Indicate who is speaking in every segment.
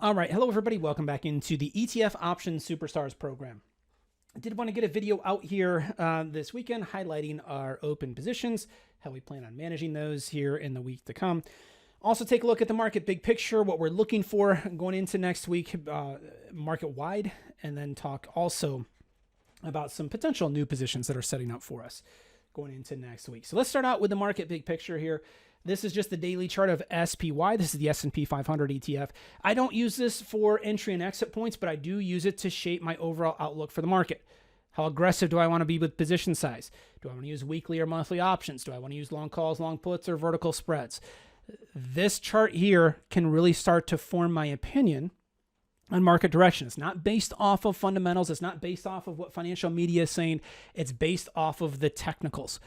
Speaker 1: All right. Hello, everybody. Welcome back into the ETF Option Superstars program. I did want to get a video out here this weekend highlighting our open positions, how we plan on managing those here in the week to come. Also, take a look at the market big picture, what we're looking for going into next week, market wide, and then talk also about some potential new positions that are setting up for us going into next week. So let's start out with the market big picture here. This is just the daily chart of SPY. This is the S&P 500 ETF. I don't use this for entry and exit points, but I do use it to shape my overall outlook for the market. How aggressive do I want to be with position size? Do I want to use weekly or monthly options? Do I want to use long calls, long puts, or vertical spreads? This chart here can really start to form my opinion on market direction. It's not based off of fundamentals. It's not based off of what financial media is saying. It's based off of the technicals.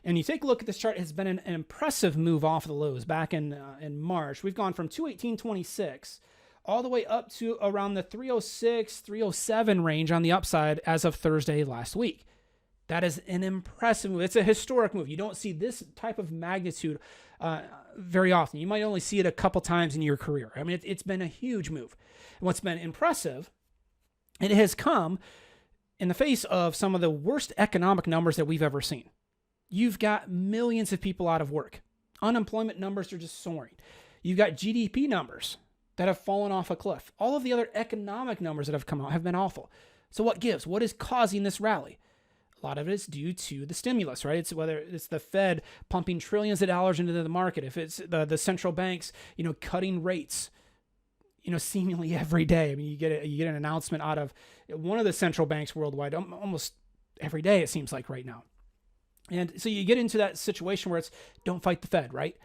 Speaker 1: And you take a look at this chart, it's been an impressive move off of the lows back in March. We've gone from 218.26 all the way up to around the 306, 307 range on the upside as of Thursday last week. That is an impressive move. It's a historic move. You don't see this type of magnitude very often. You might only see it a couple times in your career. I mean, it's been a huge move. And what's been impressive, it has come in the face of some of the worst economic numbers that we've ever seen. You've got millions of people out of work. Unemployment numbers are just soaring. You've got GDP numbers that have fallen off a cliff. All of the other economic numbers that have come out have been awful. So what gives? What is causing this rally? A lot of it is due to the stimulus, right? It's whether it's the Fed pumping trillions of dollars into the market, if it's the central banks, cutting rates, seemingly every day. I mean, you get an announcement out of one of the central banks worldwide almost every day, it seems like right now. And so you get into that situation where it's don't fight the Fed, right?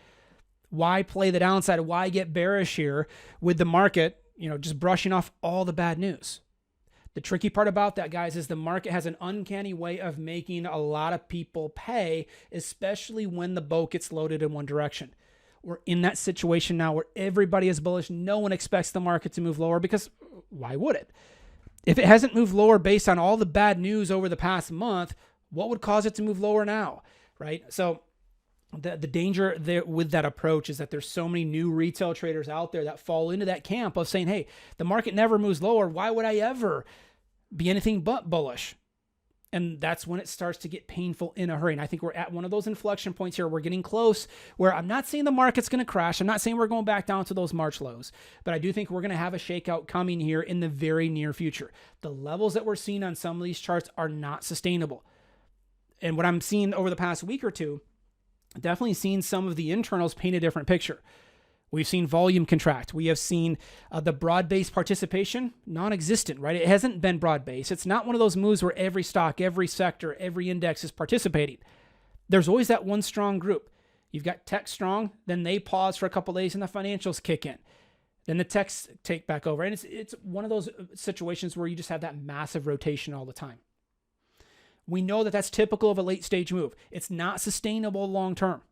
Speaker 1: Why play the downside? Why get bearish here with the market, just brushing off all the bad news? The tricky part about that, guys, is the market has an uncanny way of making a lot of people pay, especially when the boat gets loaded in one direction. We're in that situation now where everybody is bullish. No one expects the market to move lower because why would it? If it hasn't moved lower based on all the bad news over the past month, what would cause it to move lower now, right? So the danger there with that approach is that there's so many new retail traders out there that fall into that camp of saying, hey, the market never moves lower. Why would I ever be anything but bullish? And that's when it starts to get painful in a hurry. And I think we're at one of those inflection points here. We're getting close where I'm not saying the market's going to crash. I'm not saying we're going back down to those March lows, but I do think we're going to have a shakeout coming here in the very near future. The levels that we're seeing on some of these charts are not sustainable. And what I'm seeing over the past week or two, definitely seen some of the internals paint a different picture. We've seen volume contract. We have seen the broad-based participation non-existent, right? It hasn't been broad-based. It's not one of those moves where every stock, every sector, every index is participating. There's always that one strong group. You've got tech strong, then they pause for a couple days and the financials kick in. Then the techs take back over. And it's one of those situations where you just have that massive rotation all the time. We know that that's typical of a late stage move. It's not sustainable long term.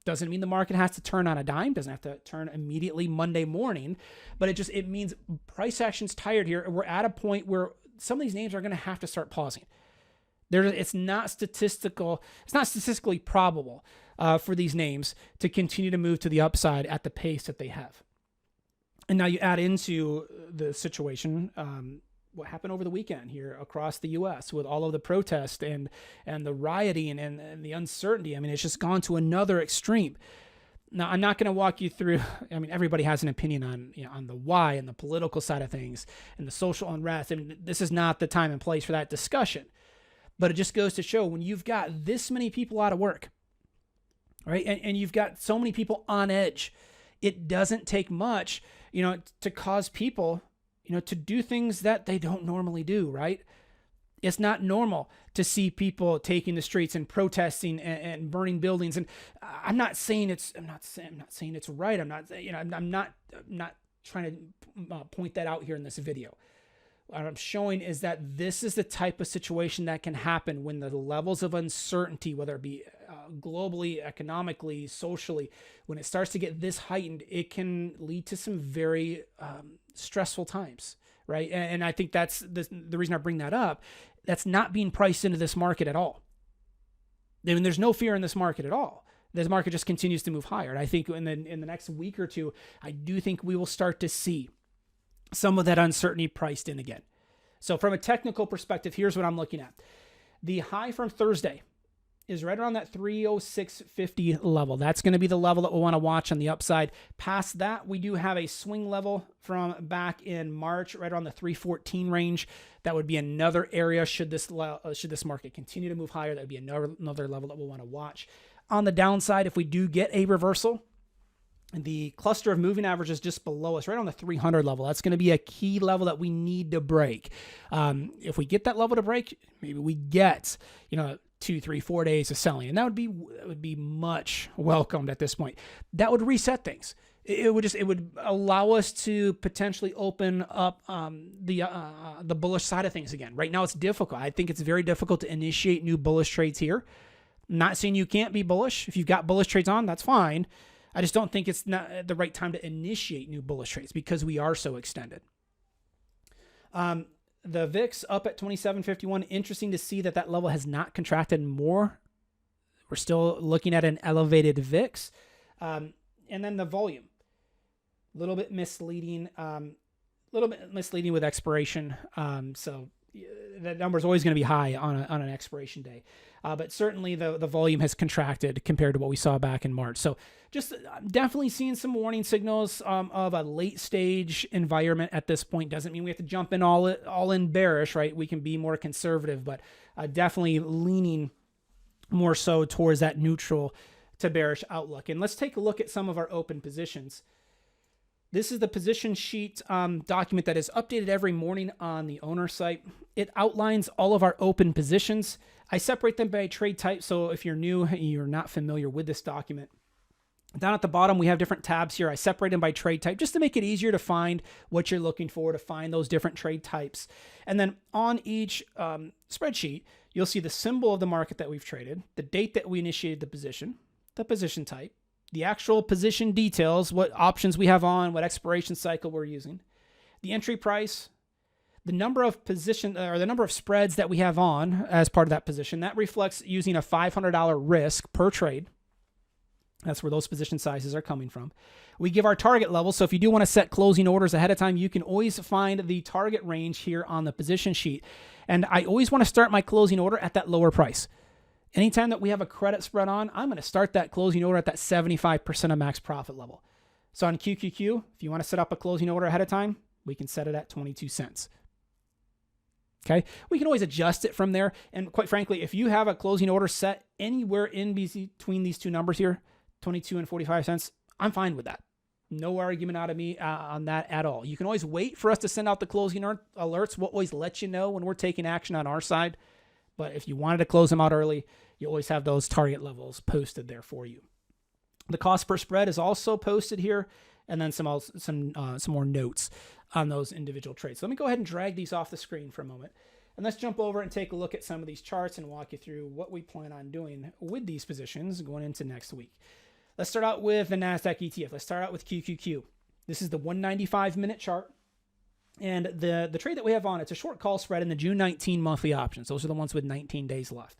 Speaker 1: Doesn't mean the market has to turn on a dime. Doesn't have to turn immediately Monday morning. But it means price action's tired here. We're at a point where some of these names are going to have to start pausing. It's not statistically probable for these names to continue to move to the upside at the pace that they have. And now you add into the situation what happened over the weekend here across the U.S. with all of the protests and the rioting and the uncertainty. I mean, it's just gone to another extreme. Now, I'm not going to walk you through. I mean, everybody has an opinion on the why and the political side of things and the social unrest. I mean, this is not the time and place for that discussion. But it just goes to show when you've got this many people out of work, right, and you've got so many people on edge, it doesn't take much, to cause people to do things that they don't normally do, right? It's not normal to see people taking the streets and protesting and burning buildings. And I'm not saying it's right. I'm not trying to point that out here in this video. What I'm showing is that this is the type of situation that can happen when the levels of uncertainty, whether it be globally, economically, socially, when it starts to get this heightened, it can lead to some very stressful times, right? And I think that's the reason I bring that up. That's not being priced into this market at all. I mean, there's no fear in this market at all. This market just continues to move higher. And I think in the next week or two, I do think we will start to see some of that uncertainty priced in again. So from a technical perspective, here's what I'm looking at. The high from Thursday is right around that 306.50 level. That's going to be the level that we'll want to watch on the upside. Past that, we do have a swing level from back in March, right around the 314 range. That would be another area should this market continue to move higher. That would be another level that we'll want to watch. On the downside, if we do get a reversal, the cluster of moving averages just below us, right on the 300 level, that's going to be a key level that we need to break. If we get that level to break, maybe we get, 2, 3, 4 days of selling, and that would be much welcomed at this point. That would reset things. It would allow us to potentially open up the bullish side of things again. Right now, it's difficult. I think it's very difficult to initiate new bullish trades here. I'm not saying you can't be bullish. If you've got bullish trades on, that's fine. I just don't think it's not the right time to initiate new bullish trades because we are so extended. The VIX up at 27.51. Interesting to see that level has not contracted more. We're still looking at an elevated VIX. And then the volume, a little bit misleading. With expiration. So that number is always going to be high on an expiration day. But certainly the volume has contracted compared to what we saw back in March. So just definitely seeing some warning signals of a late stage environment at this point. Doesn't mean we have to jump in all in bearish, right? We can be more conservative, but definitely leaning more so towards that neutral to bearish outlook. And let's take a look at some of our open positions. This is the position sheet document that is updated every morning on the owner site. It outlines all of our open positions. I separate them by trade type, so if you're new and you're not familiar with this document, down at the bottom, we have different tabs here. I separate them by trade type just to make it easier to find what you're looking for, to find those different trade types. And then on each spreadsheet, you'll see the symbol of the market that we've traded, the date that we initiated the position type, the actual position details, what options we have on, what expiration cycle we're using, the entry price, the number of the number of spreads that we have on as part of that position. That reflects using a $500 risk per trade. That's where those position sizes are coming from. We give our target level. So if you do want to set closing orders ahead of time, you can always find the target range here on the position sheet. And I always want to start my closing order at that lower price. Anytime that we have a credit spread on, I'm going to start that closing order at that 75% of max profit level. So on QQQ, if you want to set up a closing order ahead of time, we can set it at 22 cents. Okay, we can always adjust it from there. And quite frankly, if you have a closing order set anywhere in between these two numbers here, 22 and 45 cents, I'm fine with that. No argument out of me on that at all. You can always wait for us to send out the closing alerts. We'll always let you know when we're taking action on our side. But if you wanted to close them out early, you always have those target levels posted there for you. The cost per spread is also posted here, and then some more notes on those individual trades. So let me go ahead and drag these off the screen for a moment. And let's jump over and take a look at some of these charts and walk you through what we plan on doing with these positions going into next week. Let's start out with the NASDAQ ETF. Let's start out with QQQ. This is the 195-minute chart. And the trade that we have on, it's a short call spread in the June 19 monthly options. Those are the ones with 19 days left.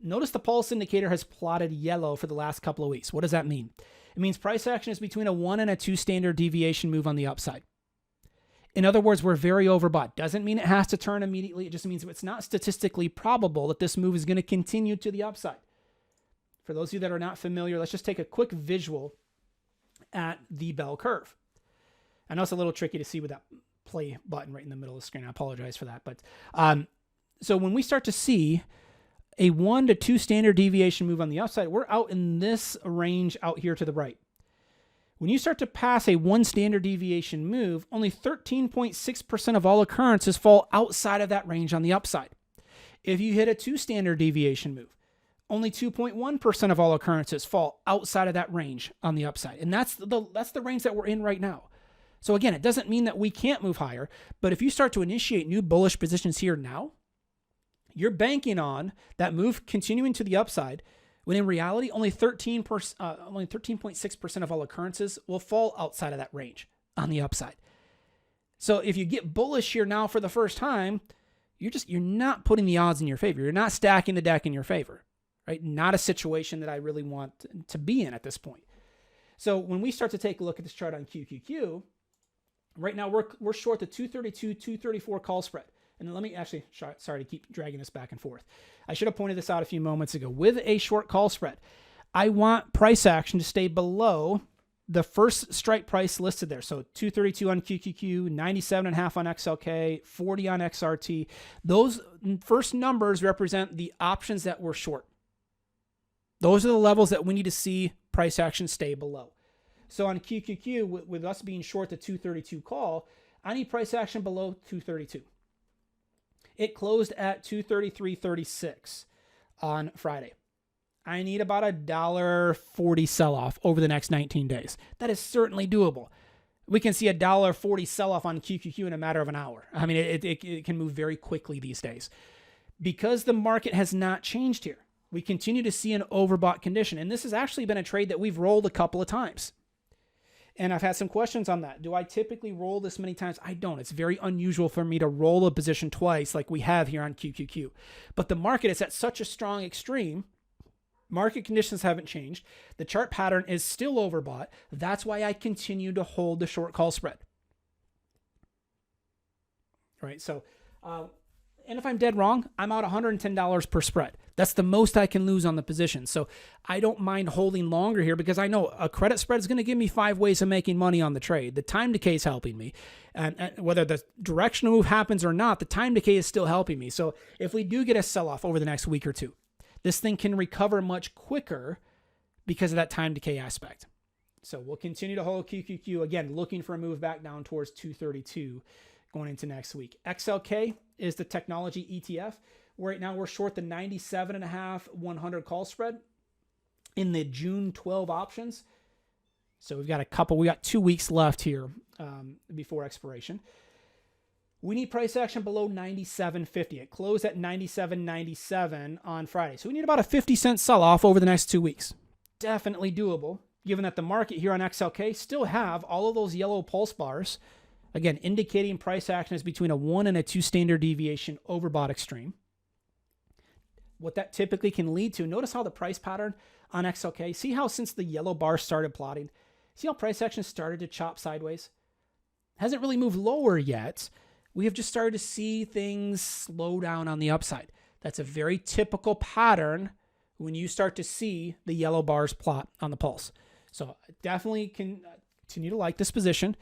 Speaker 1: Notice the pulse indicator has plotted yellow for the last couple of weeks. What does that mean? It means price action is between a 1 and a 2 standard deviation move on the upside. In other words, we're very overbought. Doesn't mean it has to turn immediately. It just means it's not statistically probable that this move is going to continue to the upside. For those of you that are not familiar, let's just take a quick visual at the bell curve. I know it's a little tricky to see with that play button right in the middle of the screen. I apologize for that. But so when we start to see a 1 to 2 standard deviation move on the upside, we're out in this range out here to the right. When you start to pass a 1 standard deviation move, only 13.6% of all occurrences fall outside of that range on the upside. If you hit a 2 standard deviation move, only 2.1% of all occurrences fall outside of that range on the upside. And that's the range that we're in right now. So again, it doesn't mean that we can't move higher, but if you start to initiate new bullish positions here now, you're banking on that move continuing to the upside, when in reality, only 13.6% of all occurrences will fall outside of that range on the upside. So if you get bullish here now for the first time, you're not putting the odds in your favor. You're not stacking the deck in your favor, right? Not a situation that I really want to be in at this point. So when we start to take a look at this chart on QQQ, Right now, we're short the 232, 234 call spread. And let me actually, sorry to keep dragging this back and forth. I should have pointed this out a few moments ago. With a short call spread, I want price action to stay below the first strike price listed there. So 232 on QQQ, 97.5 on XLK, 40 on XRT. Those first numbers represent the options that we're short. Those are the levels that we need to see price action stay below. So on QQQ, with us being short the 232 call, I need price action below 232. It closed at 233.36 on Friday. I need about $1.40 sell-off over the next 19 days. That is certainly doable. We can see $1.40 sell-off on QQQ in a matter of an hour. I mean, it can move very quickly these days. Because the market has not changed here, we continue to see an overbought condition. And this has actually been a trade that we've rolled a couple of times. And I've had some questions on that. Do I typically roll this many times? I don't. It's very unusual for me to roll a position twice like we have here on QQQ. But the market is at such a strong extreme. Market conditions haven't changed. The chart pattern is still overbought. That's why I continue to hold the short call spread. All right. So, and if I'm dead wrong, I'm out $110 per spread. That's the most I can lose on the position. So I don't mind holding longer here because I know a credit spread is going to give me 5 ways of making money on the trade. The time decay is helping me. And whether the directional move happens or not, the time decay is still helping me. So if we do get a sell-off over the next week or two, this thing can recover much quicker because of that time decay aspect. So we'll continue to hold QQQ, again, looking for a move back down towards 232 going into next week. XLK is the technology ETF. Right now we're short the 97.5 100 call spread in the June 12 options. So we got 2 weeks left here before expiration. We need price action below 97.50. It closed at 97.97 on Friday. So we need about a 50-cent sell-off over the next 2 weeks. Definitely doable, given that the market here on XLK still have all of those yellow pulse bars, again, indicating price action is between a 1 and a 2 standard deviation overbought extreme. What that typically can lead to, notice how the price pattern on XLK, see how since the yellow bar started plotting, see how price action started to chop sideways? Hasn't really moved lower yet. We have just started to see things slow down on the upside. That's a very typical pattern when you start to see the yellow bars plot on the pulse. So definitely can continue to like this position.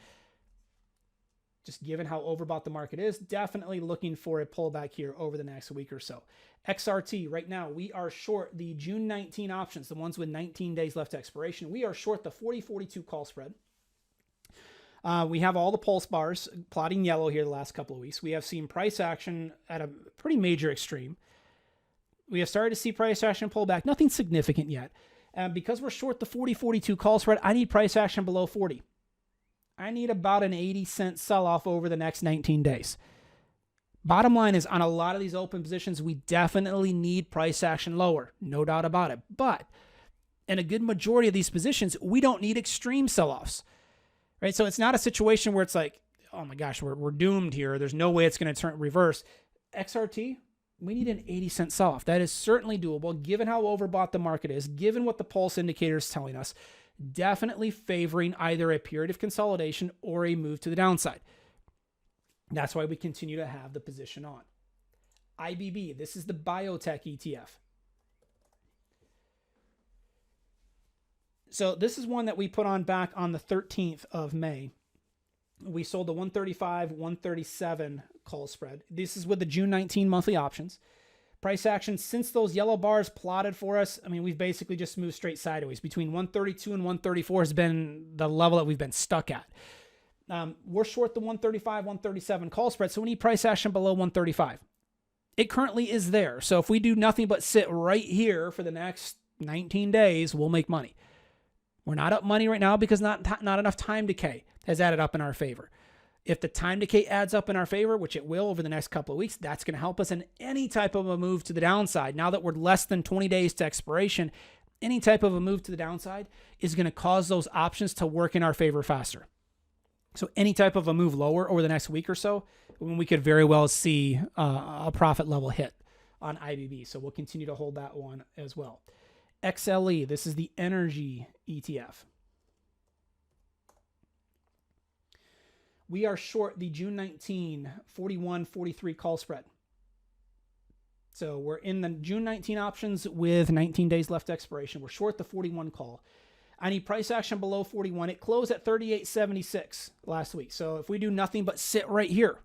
Speaker 1: Just given how overbought the market is, definitely looking for a pullback here over the next week or so. XRT, right now, we are short the June 19 options, the ones with 19 days left to expiration. We are short the 40-42 call spread. We have all the pulse bars plotting yellow here the last couple of weeks. We have seen price action at a pretty major extreme. We have started to see price action pull back. Nothing significant yet. Because we're short the 40-42 call spread, I need price action below 40. I need about an 80-cent sell-off over the next 19 days. Bottom line is, on a lot of these open positions, we definitely need price action lower. No doubt about it. But in a good majority of these positions, we don't need extreme sell-offs. Right? So it's not a situation where it's like, oh my gosh, we're doomed here. There's no way it's going to turn reverse. XRT, we need an 80-cent sell-off. That is certainly doable, given how overbought the market is, given what the pulse indicator is telling us. Definitely favoring either a period of consolidation or a move to the downside. That's why we continue to have the position on. IBB, this is the biotech ETF. So this is one that we put on back on the 13th of May. We sold the 135, 137 call spread. This is with the June 19 monthly options. Price action since those yellow bars plotted for us, I mean, we've basically just moved straight sideways. Between 132 and 134 has been the level that we've been stuck at. We're short the 135, 137 call spread, so we need price action below 135. It currently is there. So if we do nothing but sit right here for the next 19 days, we'll make money. We're not up money right now because not enough time decay has added up in our favor. If the time decay adds up in our favor, which it will over the next couple of weeks, that's going to help us in any type of a move to the downside. Now that we're less than 20 days to expiration, any type of a move to the downside is going to cause those options to work in our favor faster. So any type of a move lower over the next week or so, we could very well see a profit level hit on IBB. So we'll continue to hold that one as well. XLE, this is the energy ETF. We are short the June 19, 41.43 call spread. So we're in the June 19 options with 19 days left expiration. We're short the 41 call. I need price action below 41. It closed at 38.76 last week. So if we do nothing but sit right here,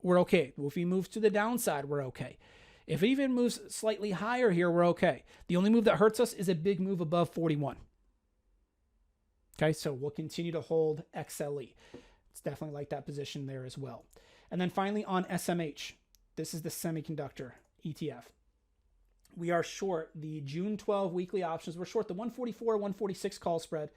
Speaker 1: we're okay. If we move to the downside, we're okay. If it even moves slightly higher here, we're okay. The only move that hurts us is a big move above 41. Okay, so we'll continue to hold XLE. It's definitely like that position there as well. And then finally on SMH, this is the semiconductor ETF. We are short the June 12 weekly options. We're short the 144, 146 call spread.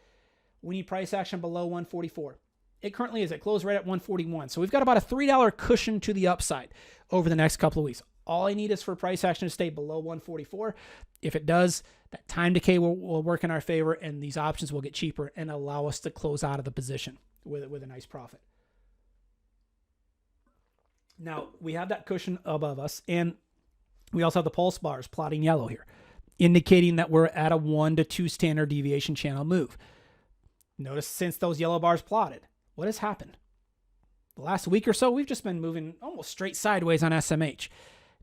Speaker 1: We need price action below 144. It currently is. It closed right at 141. So we've got about a $3 cushion to the upside over the next couple of weeks. All I need is for price action to stay below 144. If it does, that time decay will work in our favor, and these options will get cheaper and allow us to close out of the position with a nice profit. Now, we have that cushion above us, and we also have the pulse bars plotting yellow here, indicating that we're at a 1 to 2 standard deviation channel move. Notice since those yellow bars plotted, what has happened? The last week or so, we've just been moving almost straight sideways on SMH.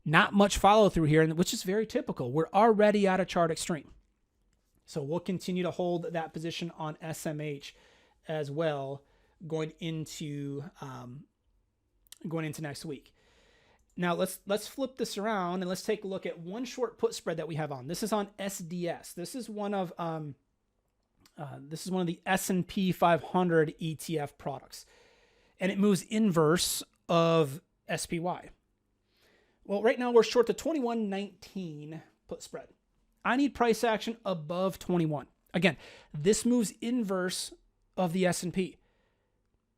Speaker 1: Not much follow through here, which is very typical. We're already at a chart extreme. So we'll continue to hold that position on SMH as well going into next week. Now let's flip this around and let's take a look at one short put spread that we have on. This is on SDS. This is one of the S&P 500 ETF products, and it moves inverse of SPY. Well, right now we're short the 21.19 put spread. I need price action above 21. Again, this moves inverse of the S&P.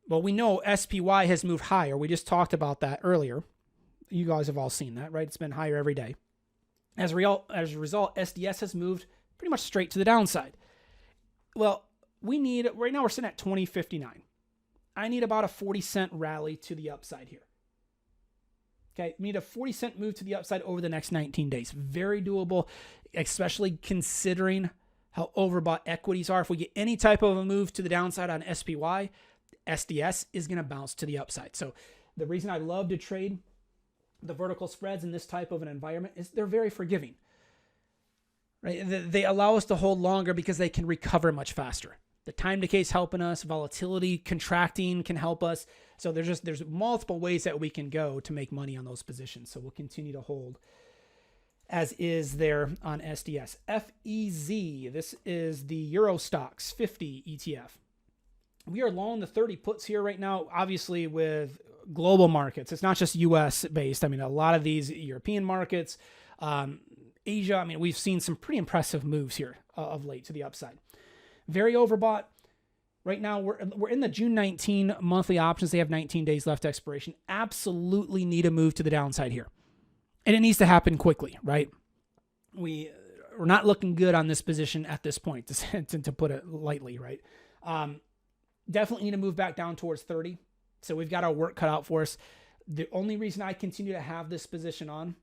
Speaker 1: Well, we know SPY has moved higher. We just talked about that earlier. You guys have all seen that, right? It's been higher every day. As a result, SDS has moved pretty much straight to the downside. Well, right now we're sitting at 20.59. I need about a 40-cent rally to the upside here. Okay, we need a 40-cent move to the upside over the next 19 days. Very doable, especially considering how overbought equities are. If we get any type of a move to the downside on SPY, SDS is going to bounce to the upside. So the reason I love to trade the vertical spreads in this type of an environment is they're very forgiving. Right? They allow us to hold longer because they can recover much faster. The time decay is helping us. Volatility contracting can help us. So there's multiple ways that we can go to make money on those positions. So we'll continue to hold as is there on SDS. FEZ, this is the Euro Stocks 50 ETF. We are long the 30 puts here right now, obviously with global markets. It's not just US based. I mean, a lot of these European markets, Asia, I mean, we've seen some pretty impressive moves here of late to the upside. Very overbought. Right now, we're in the June 19 monthly options. They have 19 days left expiration. Absolutely need a move to the downside here. And it needs to happen quickly, right? We're not looking good on this position at this point, to put it lightly, right? Definitely need to move back down towards 30. So we've got our work cut out for us. The only reason I continue to have this position on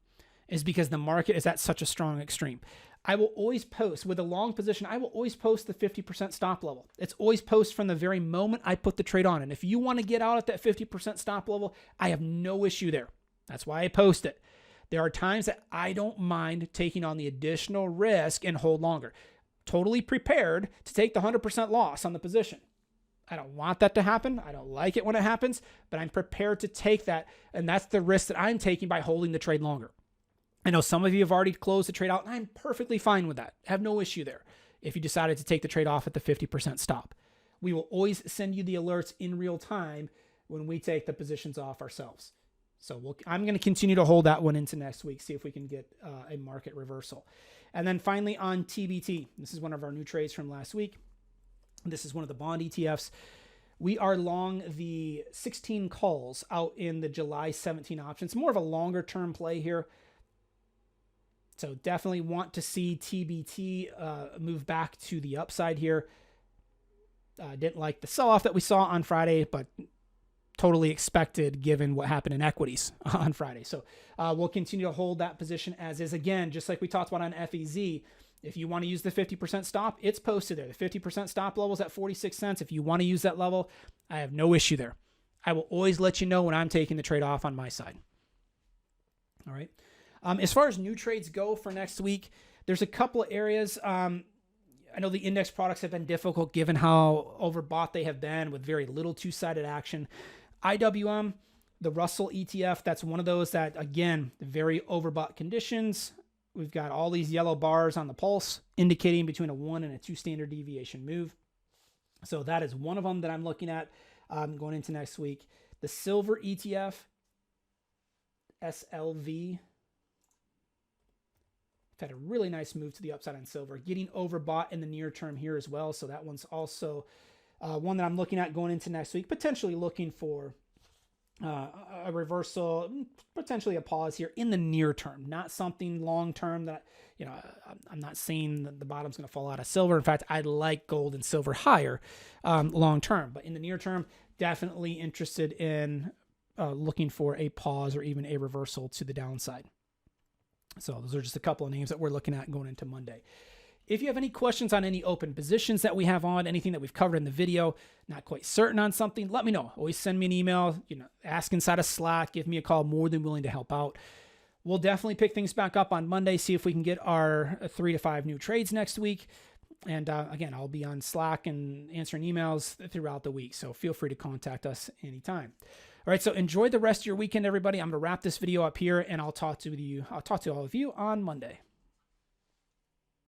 Speaker 1: is because the market is at such a strong extreme. I will always post with a long position. I will always post the 50% stop level. It's always post from the very moment I put the trade on. And if you want to get out at that 50% stop level, I have no issue there. That's why I post it. There are times that I don't mind taking on the additional risk and hold longer. Totally prepared to take the 100% loss on the position. I don't want that to happen. I don't like it when it happens, but I'm prepared to take that. And that's the risk that I'm taking by holding the trade longer. I know some of you have already closed the trade out, and I'm perfectly fine with that. I have no issue there if you decided to take the trade off at the 50% stop. We will always send you the alerts in real time when we take the positions off ourselves. So I'm going to continue to hold that one into next week, see if we can get a market reversal. And then finally on TBT, this is one of our new trades from last week. This is one of the bond ETFs. We are long the 16 calls out in the July 17 options. More of a longer term play here. So definitely want to see TBT move back to the upside here. Didn't like the sell-off that we saw on Friday, but totally expected given what happened in equities on Friday. So we'll continue to hold that position as is. Again, just like we talked about on FEZ, if you want to use the 50% stop, it's posted there. The 50% stop level is at 46 cents. If you want to use that level, I have no issue there. I will always let you know when I'm taking the trade off on my side. All right. As far as new trades go for next week, there's a couple of areas. I know the index products have been difficult given how overbought they have been with very little two-sided action. IWM, the Russell ETF, that's one of those that, again, very overbought conditions. We've got all these yellow bars on the pulse indicating between a 1 and a 2 standard deviation move. So that is one of them that I'm looking at going into next week. The silver ETF, SLV, had a really nice move to the upside on silver, getting overbought in the near term here as well. So that one's also one that I'm looking at going into next week, potentially looking for a reversal, potentially a pause here in the near term, not something long term that, you know, I'm not saying that the bottom's going to fall out of silver. In fact, I like gold and silver higher long term, but in the near term, definitely interested in looking for a pause or even a reversal to the downside. So those are just a couple of names that we're looking at going into Monday. If you have any questions on any open positions that we have on, anything that we've covered in the video, not quite certain on something, let me know. Always send me an email, ask inside of Slack, give me a call, more than willing to help out. We'll definitely pick things back up on Monday, see if we can get our 3 to 5 new trades next week. And again, I'll be on Slack and answering emails throughout the week. So feel free to contact us anytime. All right, so enjoy the rest of your weekend, everybody. I'm going to wrap this video up here, and I'll talk to all of you on Monday.